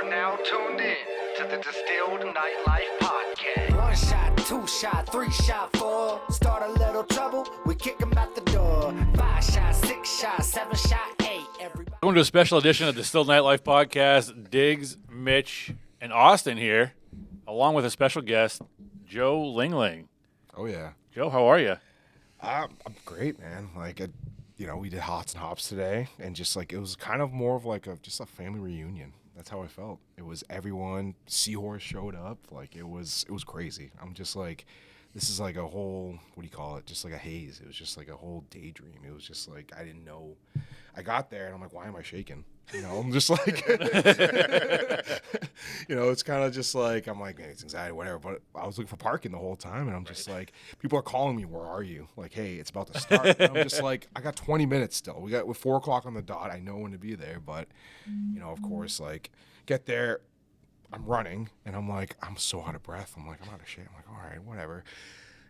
are now tuned in to the Distilled Nightlife podcast. 1 shot, 2 shot, 3 shot, 4. Start a little trouble, we kick 'em out the door. 5 shot, 6 shot, 7 shot, 8. Everybody. Welcome to a special edition of the Distilled Nightlife podcast. Diggs, Mitch, and Austin here, along with a special guest, Joe Lingling. Oh, yeah. Joe, how are you? I'm great, man. We did Hots and Hops today, and just like it was kind of more of like just a family reunion. That's how I felt. It was everyone. Seahorse showed up. Like it was crazy. I'm just like, this is like a whole, what do you call it? Just like a haze. It was just like a whole daydream. It was just like I didn't know. I got there and I'm like, why am I shaking? I'm just like, it's kind of just like, I'm like, hey, it's anxiety, whatever. But I was looking for parking the whole time, and I'm just like, people are calling me, where are you? Like, hey, it's about to start. And I'm just like, I got 20 minutes still. We're 4 o'clock on the dot. I know when to be there. But, of course, like, get there. I'm running, and I'm like, I'm so out of breath. I'm like, I'm out of shit. I'm like, all right, whatever.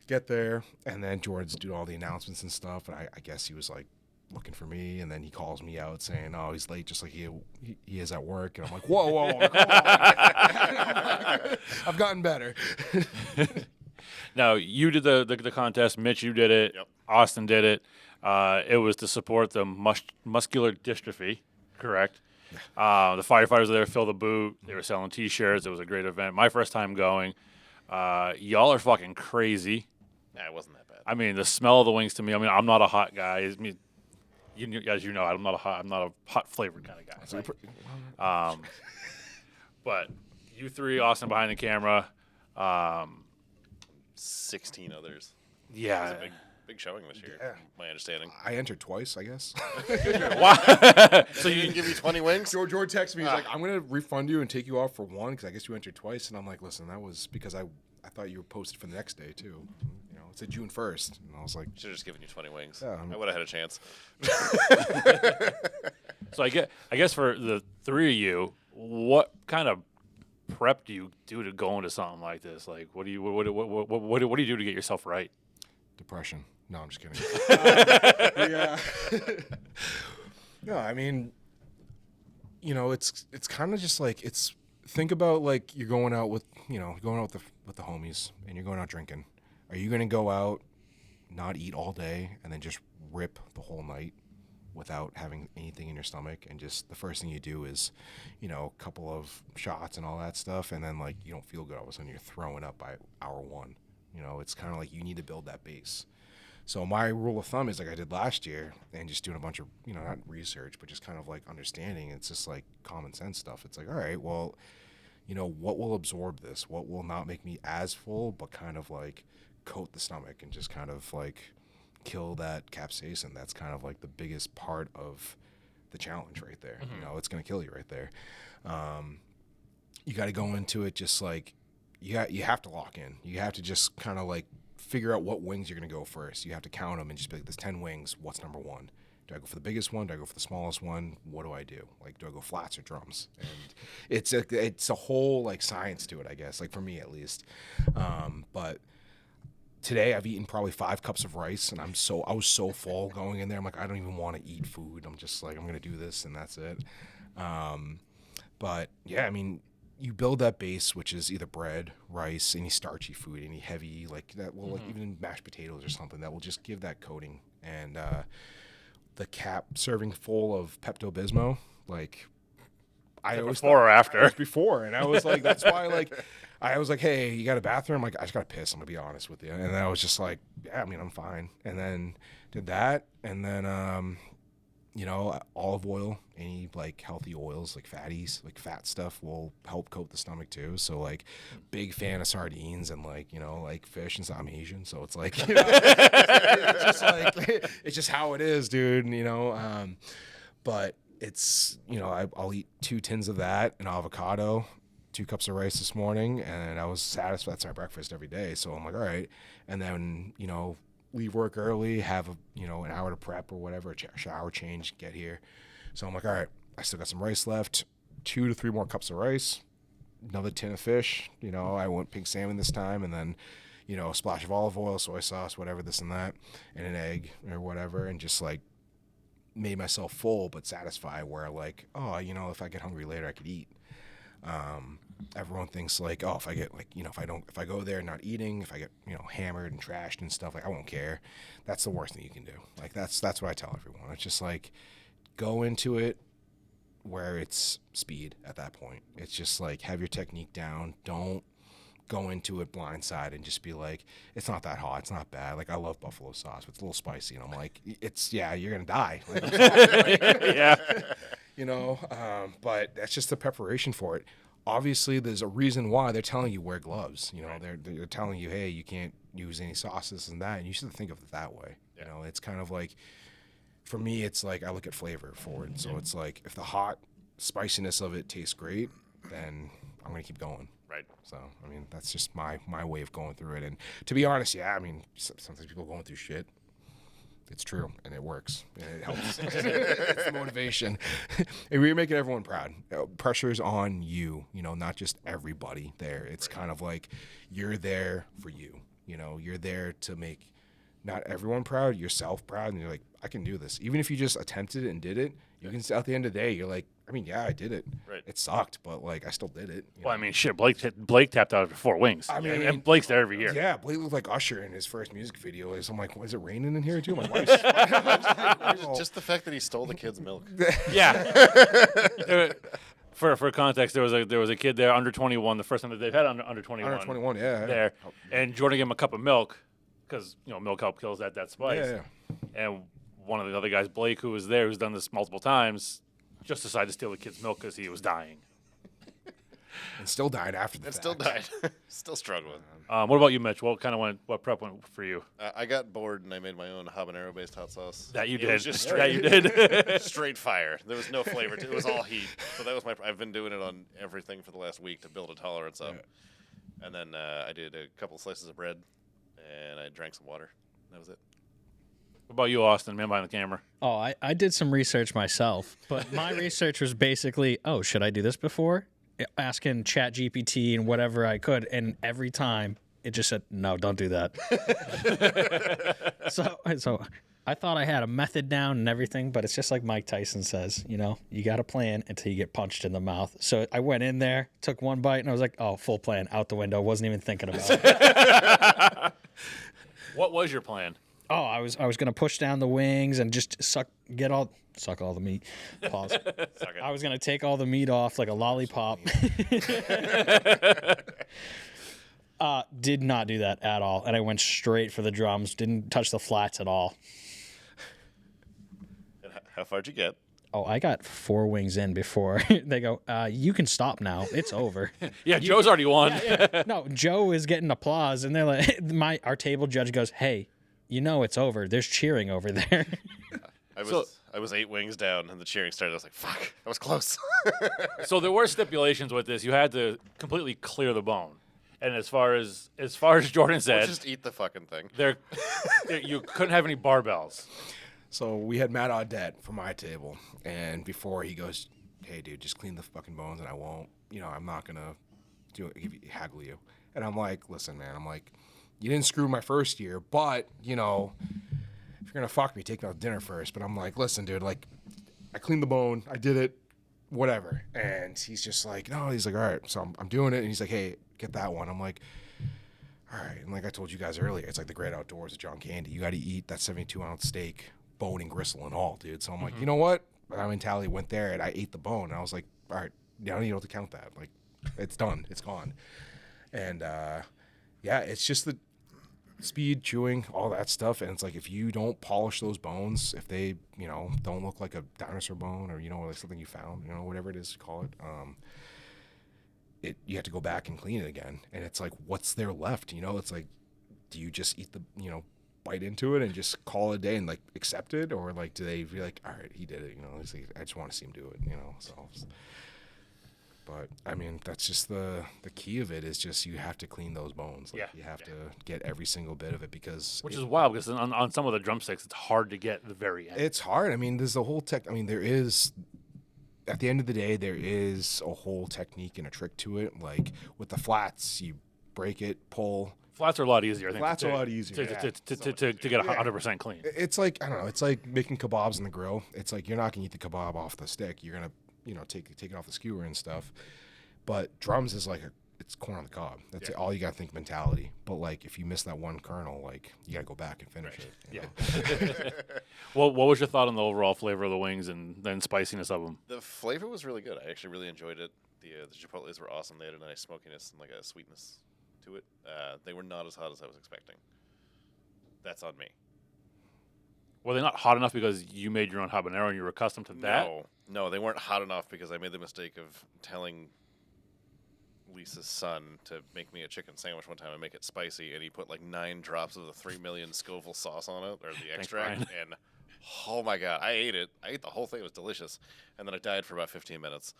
Get there, and then George do all the announcements and stuff. And I guess he was like, looking for me, and then he calls me out saying, oh, he's late just like he is at work. And I'm like, whoa, come on. I've gotten better. Now, you did the contest. Mitch, you did it. Yep. Austin did it. It was to support the Muscular Dystrophy, correct? Yeah. The firefighters were there, fill the boot. They were selling T-shirts. It was a great event. My first time going. Y'all are fucking crazy. Nah, it wasn't that bad. I mean, the smell of the wings to me. I mean, I'm not a hot guy. As you know, I'm not a hot flavored kind of guy. But you three, Austin behind the camera. 16 others. Yeah. It was a big showing this year, Yeah. my understanding. I entered twice, I guess. So you didn't give me 20 wings? George texted me. He's like, I'm going to refund you and take you off for one because I guess you entered twice. And I'm like, listen, that was because I thought you were posted for the next day, too. It said June 1st. And I was like, Should have just given you 20 wings. Yeah, I would have had a chance. So I guess for the three of you, what kind of prep do you do to go into something like this? Like, what do you do to get yourself right? depression. No, I'm just kidding. Yeah. No, I mean, it's kind of just like think about like you're going out with with the homies and you're going out drinking. Are you going to go out, not eat all day, and then just rip the whole night without having anything in your stomach? And just the first thing you do is, a couple of shots and all that stuff, and then like you don't feel good. All of a sudden you're throwing up by hour 1. It's kind of like you need to build that base. So my rule of thumb is like I did last year, and just doing a bunch of not research, but just kind of like understanding. It's just like common sense stuff. It's like, all right, well, what will absorb this? What will not make me as full, but kind of like coat the stomach and just kind of like kill that capsaicin. That's kind of like the biggest part of the challenge right there. Mm-hmm. It's going to kill you right there. You got to go into it just like you have to lock in. You have to just kind of like figure out what wings you're going to go first. You have to count them and just be like, there's 10 wings. What's number 1? Do I go for the biggest one? Do I go for the smallest one? What do I do? Like, do I go flats or drums? And it's a whole like science to it, I guess, like for me at least. But today I've eaten probably 5 cups of rice, and I was so full going in there. I'm like, I don't even want to eat food. I'm just like, I'm going to do this, and that's it. But yeah, I mean, you build that base, which is either bread, rice, any starchy food, any heavy, like that will like even mashed potatoes or something that will just give that coating. And the cap serving full of Pepto-Bismol, like I always Before or thought- after? It was before, and I was like, that's why like I was like, hey, you got a bathroom? Like, I just got to piss. I'm gonna be honest with you. And then I was just like, yeah, I mean, I'm fine. And then did that, and then olive oil, any like healthy oils, like fatties, like fat stuff will help coat the stomach too. So like, big fan of sardines and like like fish, and I'm Asian, so it's like it's just like it's just how it is, dude. But it's I'll eat 2 tins of that, an avocado, 2 cups of rice this morning, and I was satisfied. That's our breakfast every day. So I'm like, all right, and then leave work early, have an hour to prep or whatever, shower, change, get here. So I'm like, all right, I still got some rice left, 2 to 3 more cups of rice, another tin of fish. I went pink salmon this time, and then a splash of olive oil, soy sauce, whatever, this and that, and an egg or whatever, and just like made myself full but satisfied, where like, if I get hungry later I could eat. Everyone thinks like, oh, if I get like, if I go there not eating, if I get, hammered and trashed and stuff, like I won't care. That's the worst thing you can do. Like that's what I tell everyone. It's just like, go into it where it's speed at that point. It's just like, have your technique down. Don't go into it blindside and just be like, it's not that hot, it's not bad. Like I love buffalo sauce, but it's a little spicy, and I'm like, you're gonna die. Like, Yeah. But that's just the preparation for it. Obviously, there's a reason why they're telling you wear gloves. They're telling you, hey, you can't use any sauces and that, and you should think of it that way. Yeah. It's kind of like, for me, it's like I look at flavor for it. So it's like, if the hot spiciness of it tastes great, then I'm gonna keep going. Right. So, I mean, that's just my way of going through it. And to be honest, yeah, I mean, sometimes people are going through shit. It's true, and it works, and it helps. It's the motivation. And we're making everyone proud. Pressure's on you, not just everybody there. It's kind of like you're there for you. You're there to make not everyone proud, yourself proud, and you're like, I can do this. Even if you just attempted it and did it, you can at the end of the day, you're like, I mean, yeah, I did it. Right. It sucked, but like I still did it. Well, I mean, shit. Blake tapped out after 4 wings. I mean, and Blake's there every year. Yeah, Blake looked like Usher in his first music video. I'm like, is it raining in here too? My Just the fact that he stole the kid's milk. Yeah. For context, there was a kid there under 21. The first time that they've had under 21. Under 21, yeah. There, and Jordan gave him a cup of milk because milk help kills that spice. Yeah. And one of the other guys, Blake, who was there, who's done this multiple times, just decided to steal the kid's milk because he was dying. And still died after the And fact. still died. Still struggling. What about you, Mitch? What prep went for you? I got bored and I made my own habanero-based hot sauce. That you It did. was just That you did. straight fire. There was no flavor to it. It was all heat. So that was I've been doing it on everything for the last week to build a tolerance up. And then I did a couple slices of bread and I drank some water. That was it. What about you, Austin, man behind the camera? Oh, I did some research myself, but my research was basically, should I do this before? Asking ChatGPT and whatever I could, and every time it just said, no, don't do that. So I thought I had a method down and everything, but it's just like Mike Tyson says, you got a plan until you get punched in the mouth. So I went in there, took one bite, and I was like, oh, full plan, out the window. Wasn't even thinking about it. What was your plan? Oh, I was gonna push down the wings and just suck all the meat. Pause. I was gonna take all the meat off like a lollipop. Did not do that at all, and I went straight for the drums. Didn't touch the flats at all. And how far'd you get? Oh, I got 4 wings in before they go. You can stop now. It's over. Yeah, Joe's already won. No, Joe is getting applause, and they're like, our table judge goes, "Hey, it's over. There's cheering over there." I was 8 wings down and the cheering started. I was like, fuck, that was close. So there were stipulations with this. You had to completely clear the bone. And as far as Jordan said, Just eat the fucking thing. you couldn't have any barbells. So we had Matt Audette from my table, and before he goes, hey, dude, just clean the fucking bones, and I won't, I'm not going to haggle you. And I'm like, listen, man, you didn't screw my first year, but, if you're going to fuck me, take me out to dinner first. But I'm like, listen, dude, I cleaned the bone, I did it, whatever. And he's just like, no, he's like, all right, so I'm doing it. And he's like, hey, get that one. I'm like, all right. And like I told you guys earlier, it's like the great outdoors of John Candy. You got to eat that 72-ounce steak, bone and gristle and all, dude. So I'm like, you know what? My mentality went there, and I ate the bone. And I was like, all right, now you don't have to count that. Like, it's done. It's gone. And, yeah, it's just the speed, chewing, all that stuff. And it's like, if you don't polish those bones, if they, don't look like a dinosaur bone or, like something you found, whatever it is to call it, you have to go back and clean it again. And it's like, what's there left? It's like, do you just eat the, bite into it and just call it a day and like accept it? Or like, do they be like, all right, he did it, it's like, I just want to see him do it, so. But I mean, that's just the key of it is just you have to clean those bones. Like, you have to get every single bit of it which is wild because on some of the drumsticks, it's hard to get the very end. It's hard. I mean, there's a whole there is, at the end of the day, there is a whole technique and a trick to it. Like with the flats, you break it, pull. Flats are a lot easier. I think. Flats are a lot easier to get 100% clean. It's like, I don't know. It's like making kebabs in the grill. It's like you're not gonna eat the kebab off the stick. You're gonna take it off the skewer and stuff. But drums is like it's corn on the cob. That's all you gotta think mentality. But like if you miss that one kernel, like you gotta go back and finish it. You know? Well, what was your thought on the overall flavor of the wings and then spiciness of them? The flavor was really good. I actually really enjoyed it. The chipotles were awesome. They had a nice smokiness and like a sweetness to it. They were not as hot as I was expecting. That's on me. Were they not hot enough because you made your own habanero and you were accustomed to that? No, they weren't hot enough because I made the mistake of telling Lisa's son to make me a chicken sandwich one time and make it spicy, and he put like 9 drops of the 3 million Scoville sauce on it, or the extract, and oh my god, I ate it. I ate the whole thing. It was delicious, and then I died for about 15 minutes.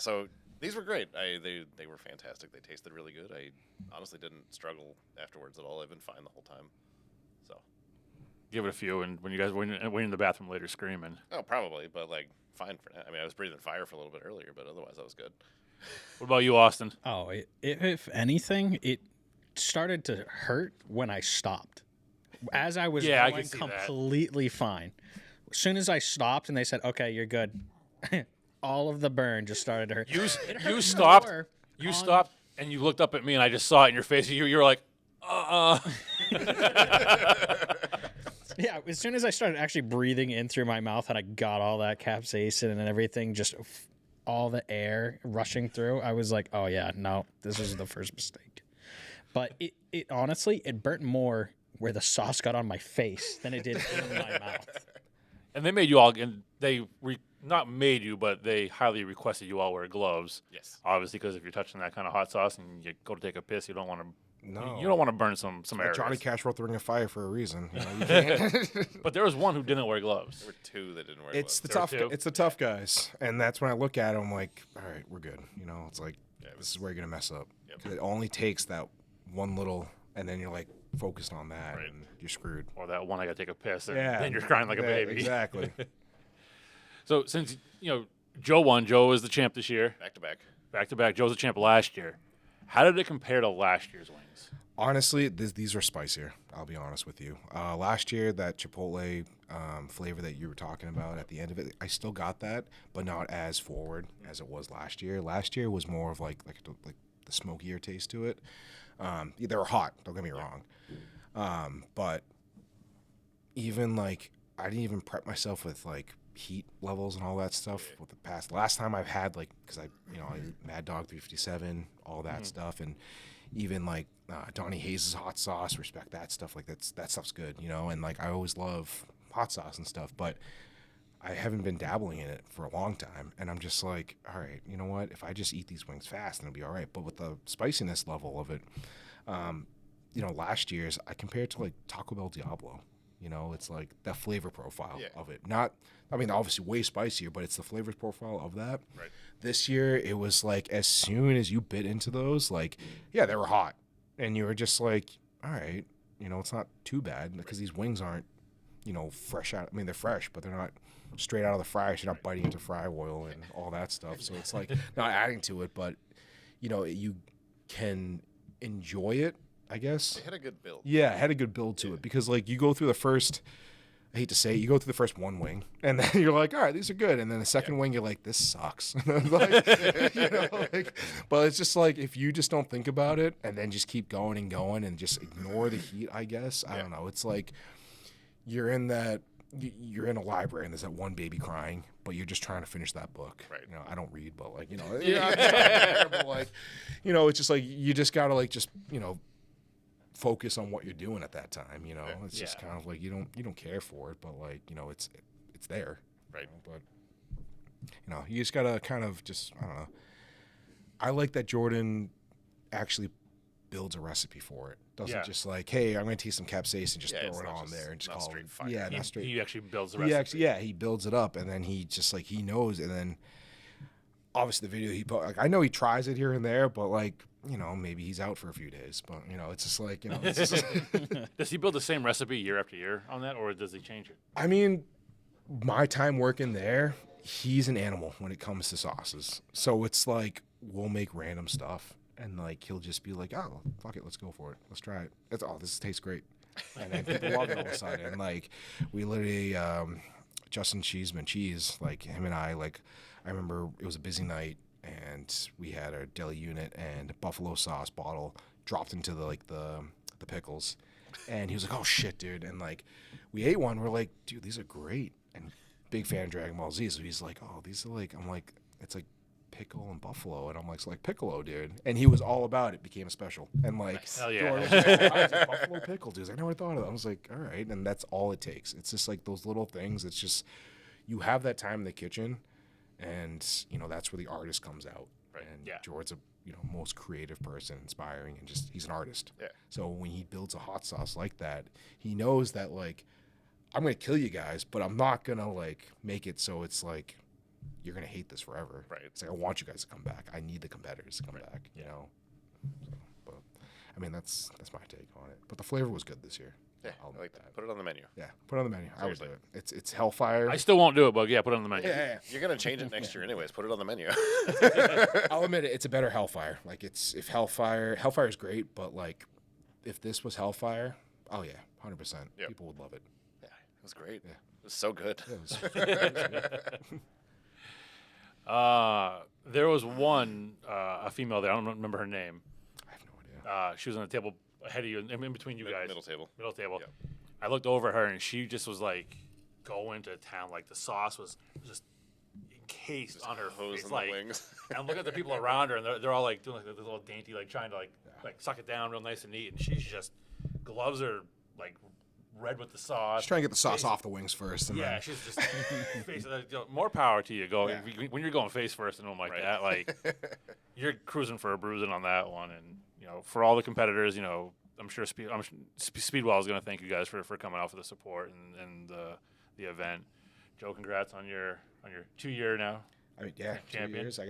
So these were great. They were fantastic. They tasted really good. I honestly didn't struggle afterwards at all. I've been fine the whole time. So Give it a few, and when you guys went in the bathroom later screaming. oh, probably, but like fine for now. I mean, I was breathing fire for a little bit earlier, but otherwise I was good. What about you, Austin? Oh, if anything, it started to hurt when I stopped. As I was Yeah, I going can see that. completely fine. As soon as I stopped and they said, "Okay, you're good," all of the burn just started to hurt. You stopped. more You on- stopped, and you looked up at me, and I just saw it in your face. You were like, Yeah, as soon as I started actually breathing in through my mouth and I got all that capsaicin and everything, just all the air rushing through, I was like, oh yeah, no, this was the first mistake. But it honestly, it burnt more where the sauce got on my face than it did in my mouth. And they made you all, and they not made you, but they highly requested you all wear gloves. Yes. Obviously, because if you're touching that kind of hot sauce and you go to take a piss, you don't want to. No. You don't want to burn some areas. Johnny Cash wrote the Ring of Fire for a reason. You know, you can't. But there was one who didn't wear gloves. There were 2 that didn't wear It's gloves. the There were tough. two. It's the tough guys, and that's when I look at them. I'm like, all right, we're good. You know, it's like this is where you're gonna mess up. Yep. 'Cause it only takes that one little, and then you're like focused on that, Right. and you're screwed. Or that one, I got to take a piss, and Yeah, then you're crying like a yeah, baby. Exactly. So since Joe won, Joe is the champ this year, Back to back. back to back. Joe's the champ last year. How did it compare to last year's wings? Honestly, these are spicier. I'll be honest with you. Last year, that Chipotle flavor that you were talking about at the end of it, I still got that, but not as forward as it was last year. Last year was more of like the smokier taste to it. They were hot. Don't get me wrong, but even like I didn't even prep myself with like heat levels and all that stuff with the past. Last time I've had like because I Mad Dog 357, all that stuff, and even like Donnie Hayes' hot sauce, respect that stuff. Like that stuff's good, and like I always love hot sauce and stuff, but I haven't been dabbling in it for a long time, and I'm just like, all right, you know what? If I just eat these wings fast, then it'll be all right. But with the spiciness level of it, last year's I compared to like Taco Bell Diablo. It's like the flavor profile of it. Not, I mean, obviously way spicier, but it's the flavor profile of that. Right. This year, it was like as soon as you bit into those, like, yeah, they were hot. And you were just like, all right, it's not too bad because these wings aren't, fresh out. I mean, they're fresh, but they're not straight out of the fryer. So you're not biting into fry oil and all that stuff. So it's like not adding to it, but, you can enjoy it, I guess. They had a good build. Yeah, it had a good build to it because like you go through the first, I hate to say it, you go through the first one wing and then you're like, all right, these are good. And then the second wing, you're like, this sucks. But it's just like, if you just don't think about it and then just keep going and just ignore the heat, I guess, I don't know. It's like you're in a library and there's that one baby crying, but you're just trying to finish that book. Right. I don't read, but like, it's just like, you just got to like, just, focus on what you're doing at that time. It's just kind of like you don't care for it, but like it's there, Right. But you just gotta kind of just I don't know. I like that Jordan actually builds a recipe for it. Doesn't just like, hey, I'm gonna taste some capsaicin and just Yeah, throw it's it not on just- there and just not call straight it. fire. Yeah, He- not straight. He actually builds the He recipe. actually, he builds it up, and then he just like he knows, and then obviously the video he put. Like, I know he tries it here and there, but like maybe he's out for a few days. But it's just like it's just, Does he build the same recipe year after year on that, or does he change it? I mean, my time working there, he's an animal when it comes to sauces. So it's like we'll make random stuff, and like he'll just be like, "Oh, fuck it, let's go for it. Let's try it. This tastes great." And then people love it all of a sudden. And like we literally Justin Cheese, like him and I remember it was a busy night and we had our deli unit and buffalo sauce bottle dropped into the pickles, and he was like, "Oh shit, dude!" And like we ate one, we're like, "Dude, these are great." And big fan of Dragon Ball Z, so he's like, "Oh, these are like," I'm like, "It's like pickle and buffalo," and I'm like, "It's like Piccolo, dude." And he was all about it. Became a special, and like, Hell yeah. George was like, "I was like, buffalo pickle, dude." I never thought of that. I was like, "All right," and that's all it takes. It's just like those little things. It's just you have that time in the kitchen, and that's where the artist comes out. Right. And Yeah. George's a most creative person, inspiring, and just he's an artist. Yeah. So when he builds a hot sauce like that, he knows that like I'm gonna kill you guys, but I'm not gonna like make it so it's like you're gonna hate this forever. Right. It's like I want you guys to come back. I need the competitors to come back. So, but I mean that's my take on it. But the flavor was good this year. Yeah, I'll I like admit that. Put it on the menu. Yeah, put it on the menu. I would do Seriously. it. It's Hellfire. I still won't do it, but yeah, put it on the menu. yeah. You're gonna change it next year, anyways. Put it on the menu. I'll admit it. It's a better Hellfire. Like if Hellfire is great, but like if this was Hellfire, oh yeah, 100%. Yep. People would love it. Yeah, it was great. Yeah. It was so good. It was- There was one, a female there. I don't remember her name. I have no idea. She was on the table ahead of you, in between you guys. Middle table. Middle table. Yep. I looked over at her, and she just was like going to town. Like the sauce was just encased on her Hose face. in Like, the wings. and I'm looking at the people around her, and they're all like doing like this little dainty, like trying to like suck it down real nice and neat. And she's just gloves are like red with the sauce. Just trying to get the sauce Face- off the wings first. And Yeah, then, she's just face. More power to you. When you're going face first and something like Right. that. Like you're cruising for a bruising on that one, and for all the competitors, I'm sure Speedwell is going to thank you guys for coming out for the support and the event. Joe, congrats on your 2-year now. I mean, yeah, 2 Champion. years. I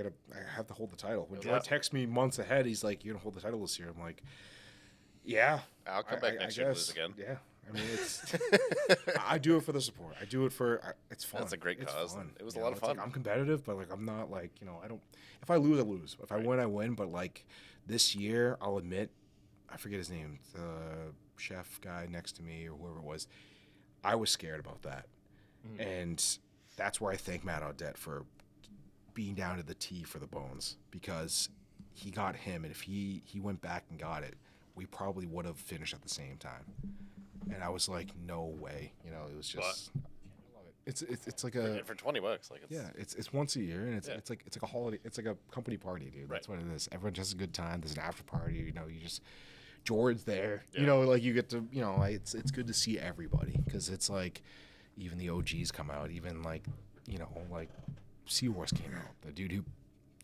have to hold the title. When Yeah. George texts me months ahead, he's like, "You're gonna hold the title this year." I'm like, "Yeah." I'll come back next year to lose again. Yeah. I mean, it's. I do it for the support. I do it for. It's fun. That's a great It's cause, fun. and it was a You lot know, of it's like fun. I'm competitive, but like I'm not like I don't. If I lose, I lose. If I win, I win. But like this year, I'll admit, I forget his name, the chef guy next to me or whoever it was. I was scared about that, and that's where I thank Matt Audette for being down to the T for the bones, because he got him, and if he went back and got it, we probably would have finished at the same time. And I was like, no way, it was just. I love it. It's like a For $20, like it's, yeah, it's once a year, and it's Yeah. it's like a holiday. It's like a company party, dude. That's what it is. Everyone has a good time. There's an after party. You just George's there. Yeah. Like you get to it's good to see everybody, because it's like even the OGs come out. Even like like Seahorse came out. The dude who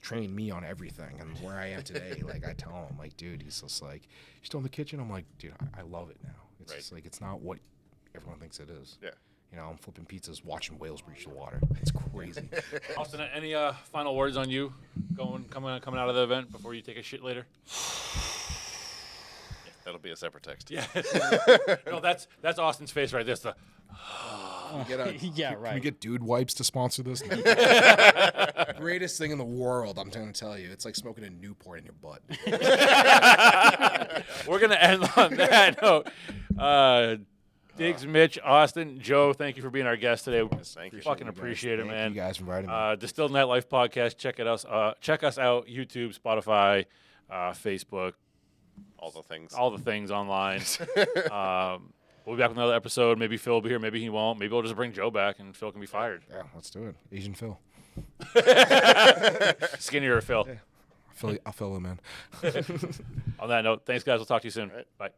trained me on everything and where I am today. Like I tell him, like, dude, he's just like, you're still in the kitchen. I'm like, dude, I love it now. It's Right. just like it's not what everyone thinks it is. Yeah. I'm flipping pizzas, watching whales breach the water. It's crazy. Austin, any final words on you coming out of the event before you take a shit later? That'll be a separate text. Yeah. No, that's Austin's face right there. It's the Yeah, Can we right. get Dude Wipes to sponsor this? Greatest thing in the world, I'm going to tell you. It's like smoking a Newport in your butt. We're gonna end on that note. Diggs, Mitch, Austin, Joe, thank you for being our guest today. Thank you. Fucking appreciate it, Thank man. you guys for inviting me. Distilled Nightlife podcast. Check us out. YouTube, Spotify, Facebook, All the things. all the things online. We'll be back with another episode. Maybe Phil will be here. Maybe he won't. Maybe we'll just bring Joe back and Phil can be fired. Yeah, let's do it. Asian Phil. Skinnier Phil. I'll fill him in. On that note, thanks, guys. We'll talk to you soon. All right. Bye.